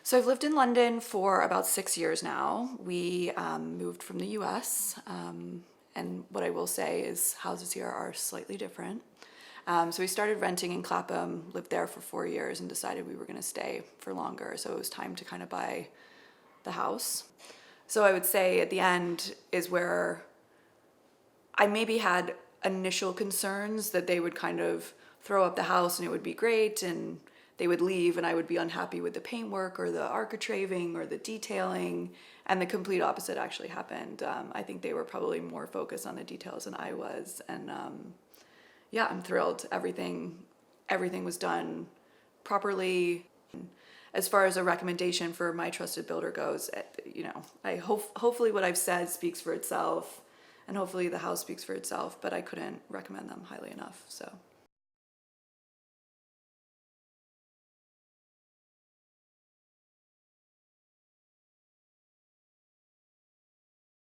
So I've lived in London for about 6 years now. We moved from the US, and what I will say is houses here are slightly different. So we started renting in Clapham, lived there for 4 years, and decided we were going to stay for longer. So it was time to kind of buy the house. So I would say at the end is where I maybe had initial concerns that they would kind of throw up the house and it would be great, and they would leave and I would be unhappy with the paintwork or the architraving or the detailing, and the complete opposite actually happened. I think they were probably more focused on the details than I was, and yeah, I'm thrilled. Everything was done properly. As far as a recommendation for my trusted builder goes, I hopefully what I've said speaks for itself, and hopefully the house speaks for itself, but I couldn't recommend them highly enough, so.